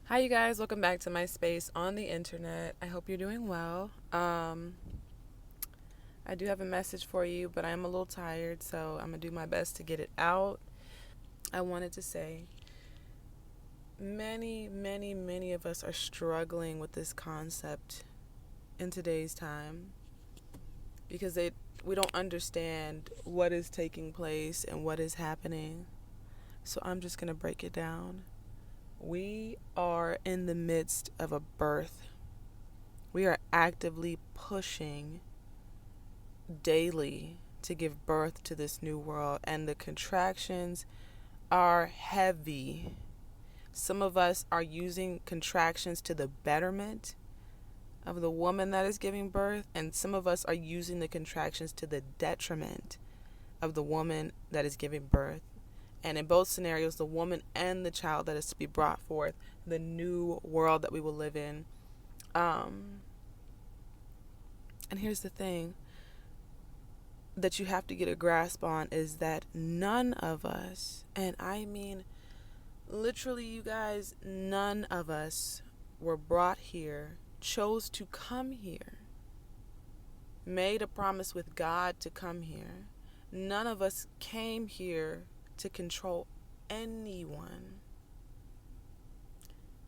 Hi, you guys. Welcome back to my space on the internet. I hope you're doing well. I do have a message for you, but I'm a little tired, so I'm going to do my best to get it out. I wanted to say many of us are struggling with this concept in today's time because we don't understand what is taking place and what is happening. So I'm just going to break it down. We are in the midst of a birth. We are actively pushing daily to give birth to this new world, and the contractions are heavy. Some of us are using contractions to the betterment of the woman that is giving birth, and some of us are using the contractions to the detriment of the woman that is giving birth. And in both scenarios, the woman and the child that is to be brought forth, the new world that we will live in. And here's the thing that you have to get a grasp on is that none of us, and I mean literally, you guys, none of us were brought here, chose to come here, made a promise with God to come here. None of us came here to control anyone.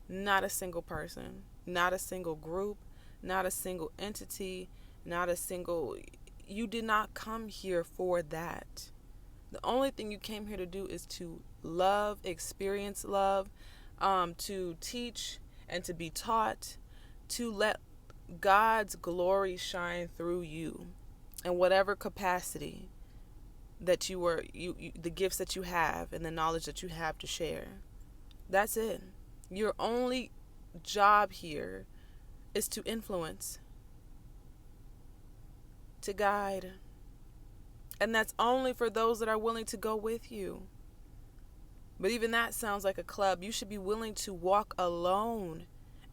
Not a single person, not a single group, not a single entity, not a single. You did not come here for that. The only thing you came here to do is to love, experience love, to teach and to be taught, to let God's glory shine through you in whatever capacity that the gifts that you have and the knowledge that you have to share. That's it. Your only job here is to influence, to guide. And that's only for those that are willing to go with you. But even that sounds like a club. You should be willing to walk alone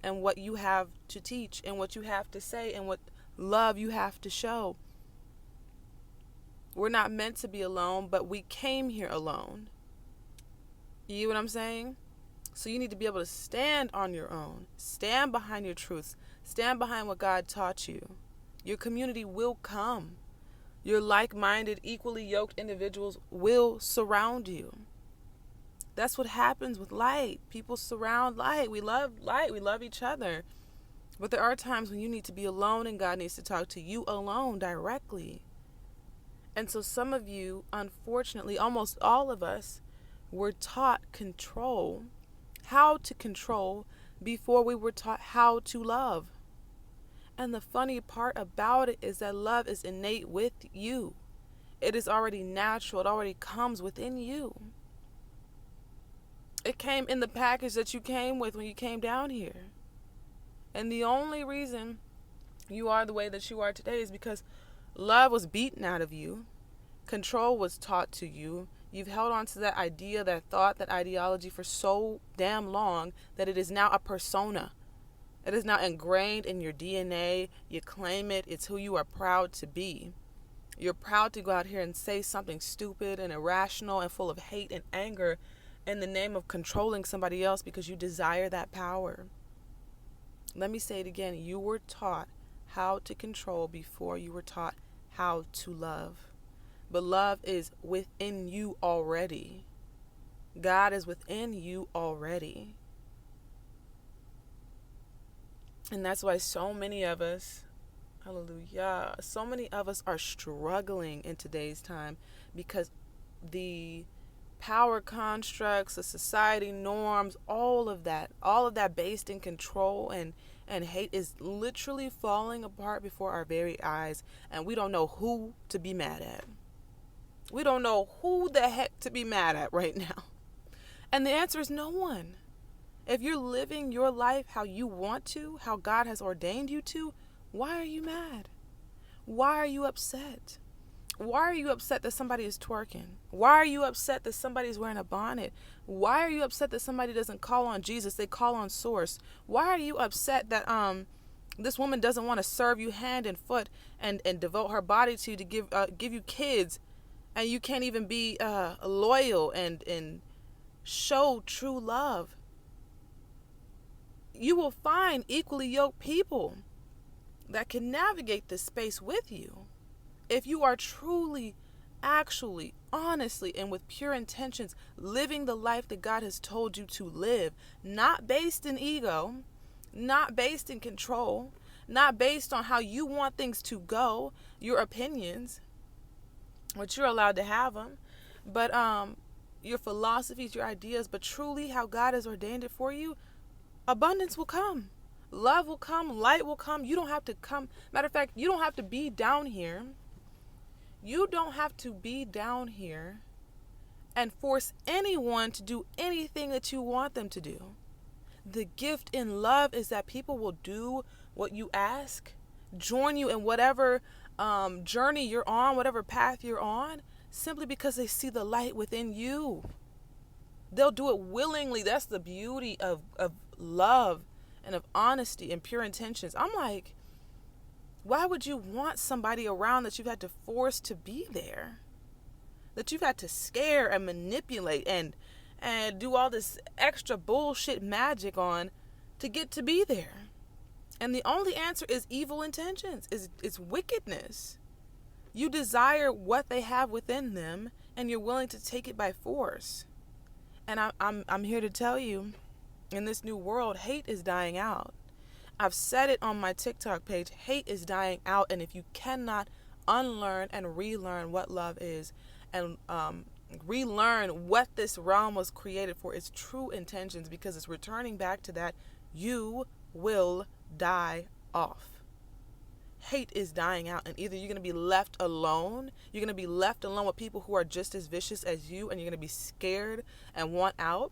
and what you have to teach and what you have to say and what love you have to show. We're not meant to be alone, but we came here alone. You get what I'm saying? So you need to be able to stand on your own. Stand behind your truths. Stand behind what God taught you. Your community will come. Your like-minded, equally yoked individuals will surround you. That's what happens with light. People surround light. We love light. We love each other. But there are times when you need to be alone and God needs to talk to you alone directly. And so some of you, unfortunately, almost all of us, were taught control, how to control, before we were taught how to love. And the funny part about it is that love is innate with you. It is already natural. It already comes within you. It came in the package that you came with when you came down here. And the only reason you are the way that you are today is because love was beaten out of you. Control was taught to you. You've held on to that idea, that thought, that ideology for so damn long that it is now a persona. It is now ingrained in your DNA. You claim it. It's who you are proud to be. You're proud to go out here and say something stupid and irrational and full of hate and anger in the name of controlling somebody else because you desire that power. Let me say it again. You were taught how to control before you were taught how to love. But love is within you already. God is within you already. And that's why so many of us, hallelujah, so many of us are struggling in today's time because the power constructs, the society norms, all of that based in control and hate is literally falling apart before our very eyes, and we don't know who to be mad at. We don't know who the heck to be mad at right now. And the answer is no one. If you're living your life how you want to, how God has ordained you to, why are you mad? Why are you upset? Why are you upset that somebody is twerking? Why are you upset that somebody's wearing a bonnet? Why are you upset that somebody doesn't call on Jesus, they call on source? Why are you upset that this woman doesn't want to serve you hand and foot and devote her body to you to give you kids, and you can't even be loyal and show true love? you will find equally yoked people that can navigate this space with you. If you are truly, actually, honestly, and with pure intentions, living the life that God has told you to live, not based in ego, not based in control, not based on how you want things to go, your opinions, which you're allowed to have them, but your philosophies, your ideas, but truly how God has ordained it for you, abundance will come. Love will come, light will come. You don't have to come. Matter of fact, you don't have to be down here. You don't have to be down here and force anyone to do anything that you want them to do. The gift in love is that people will do what you ask, join you in whatever journey you're on, whatever path you're on, simply because they see the light within you. They'll do it willingly. That's the beauty of love and of honesty and pure intentions. I'm like, why would you want somebody around that you've had to force to be there? That you've had to scare and manipulate and do all this extra bullshit magic on to get to be there? And the only answer is evil intentions, is wickedness. You desire what they have within them, and you're willing to take it by force. And I'm here to tell you, in this new world, hate is dying out. I've said it on my TikTok page. Hate is dying out, and if you cannot unlearn and relearn what love is, and relearn what this realm was created for, its true intentions, because it's returning back to that, you will die off. Hate is dying out, and either you're going to be left alone, you're going to be left alone with people who are just as vicious as you, and you're going to be scared and want out,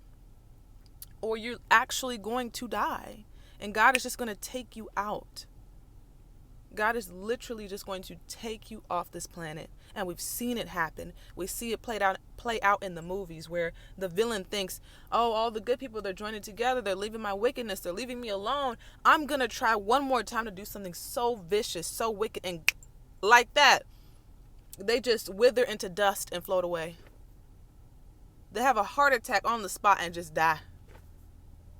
or you're actually going to die, and God is just going to take you out. God is literally just going to take you off this planet. And we've seen it happen. We see it play out in the movies where the villain thinks, oh, all the good people, they're joining together. They're leaving my wickedness. They're leaving me alone. I'm going to try one more time to do something so vicious, so wicked. And like that, they just wither into dust and float away. They have a heart attack on the spot and just die.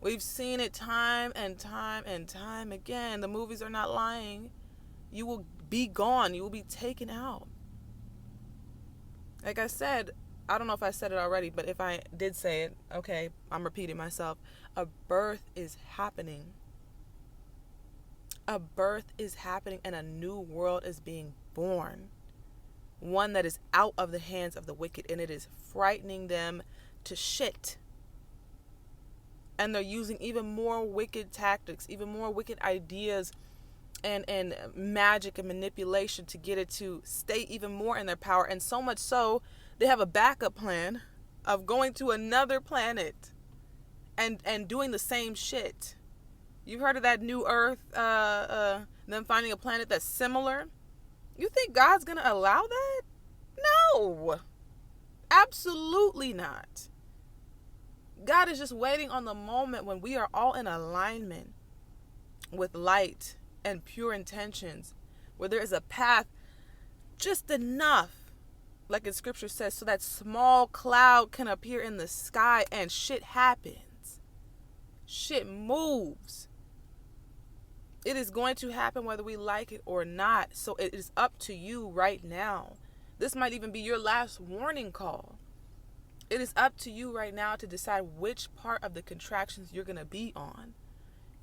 We've seen it time and time and time again. The movies are not lying. You will be gone. You will be taken out. Like I said, I don't know if I said it already, but if I did say it, okay, I'm repeating myself. A birth is happening. A birth is happening, and a new world is being born. One that is out of the hands of the wicked, and it is frightening them to shit. And they're using even more wicked tactics, even more wicked ideas, and magic and manipulation to get it to stay even more in their power. And so much so, they have a backup plan of going to another planet and doing the same shit. You've heard of that new Earth, them finding a planet that's similar? You think God's going to allow that? No. Absolutely not. God is just waiting on the moment when we are all in alignment with light and pure intentions, where there is a path just enough, like in scripture says, so that small cloud can appear in the sky and shit happens. Shit moves. It is going to happen whether we like it or not. So it is up to you right now. This might even be your last warning call. It is up to you right now to decide which part of the contractions you're going to be on.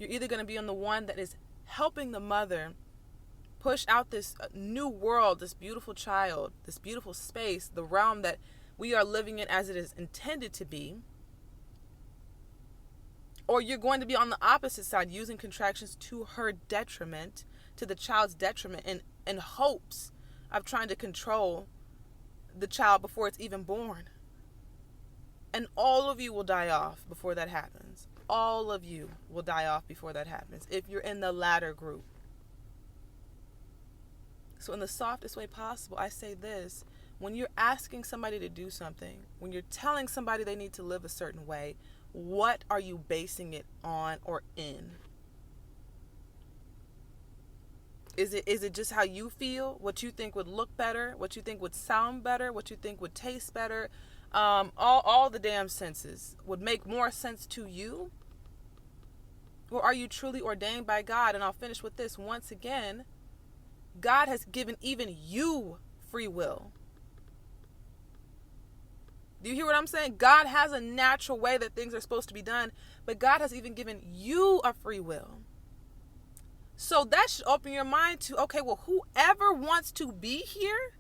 You're either going to be on the one that is helping the mother push out this new world, this beautiful child, this beautiful space, the realm that we are living in as it is intended to be. Or you're going to be on the opposite side, using contractions to her detriment, to the child's detriment, in hopes of trying to control the child before it's even born. And all of you will die off before that happens. All of you will die off before that happens if you're in the latter group. So in the softest way possible, I say this: when you're asking somebody to do something, when you're telling somebody they need to live a certain way, what are you basing it on or in? Is it just how you feel? What you think would look better? What you think would sound better? What you think would taste better? All the damn senses would make more sense to you? Or are you truly ordained by God? And I'll finish with this once again. God has given even you free will. Do you hear what I'm saying? God has a natural way that things are supposed to be done, but God has even given you a free will. So that should open your mind to, okay, well, whoever wants to be here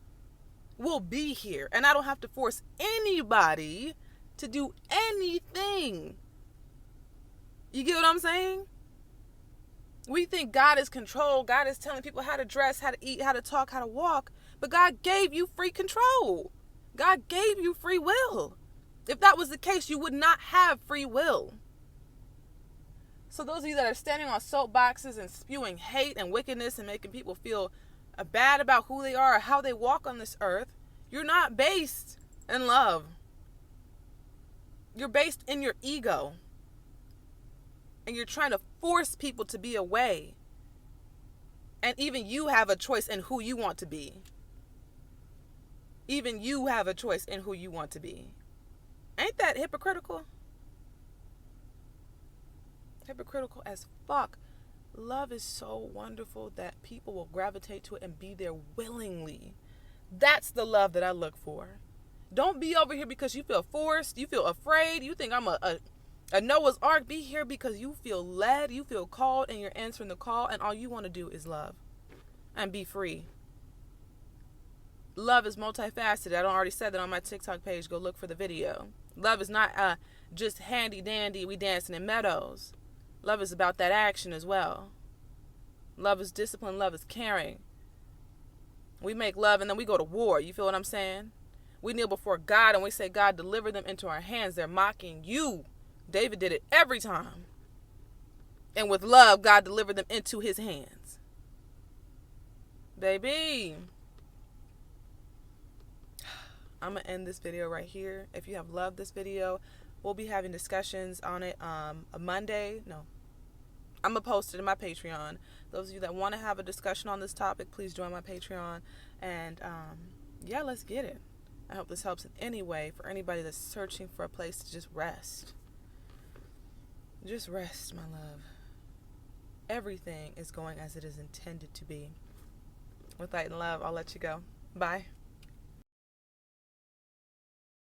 will be here. And I don't have to force anybody to do anything. You get what I'm saying? We think God is control. God is telling people how to dress, how to eat, how to talk, how to walk. But God gave you free control. God gave you free will. If that was the case, you would not have free will. So those of you that are standing on soapboxes and spewing hate and wickedness and making people feel bad about who they are or how they walk on this earth, you're not based in love. You're based in your ego. And you're trying to force people to be away. And even you have a choice in who you want to be. Even you have a choice in who you want to be. Ain't that hypocritical? Hypocritical as fuck. Love is so wonderful that people will gravitate to it and be there willingly. That's the love that I look for. Don't be over here because you feel forced, you feel afraid, you think I'm a Noah's Ark. Be here because you feel led, you feel called, and you're answering the call, and all you want to do is love and be free. Love is multifaceted. I already said that on my TikTok page. Go look for the video. Love is not just handy dandy, we dancing in meadows. Love is about that action as well. Love is discipline. Love is caring. We make love and then we go to war. You feel what I'm saying? We kneel before God and we say, God, deliver them into our hands. They're mocking you. David did it every time. And with love, God delivered them into his hands. Baby, I'm going to end this video right here. If you have loved this video, we'll be having discussions on it a Monday. No, I'm going to post it in my Patreon. Those of you that want to have a discussion on this topic, please join my Patreon. And yeah, let's get it. I hope this helps in any way for anybody that's searching for a place to just rest. Just rest, my love. Everything is going as it is intended to be. With light and love, I'll let you go. Bye.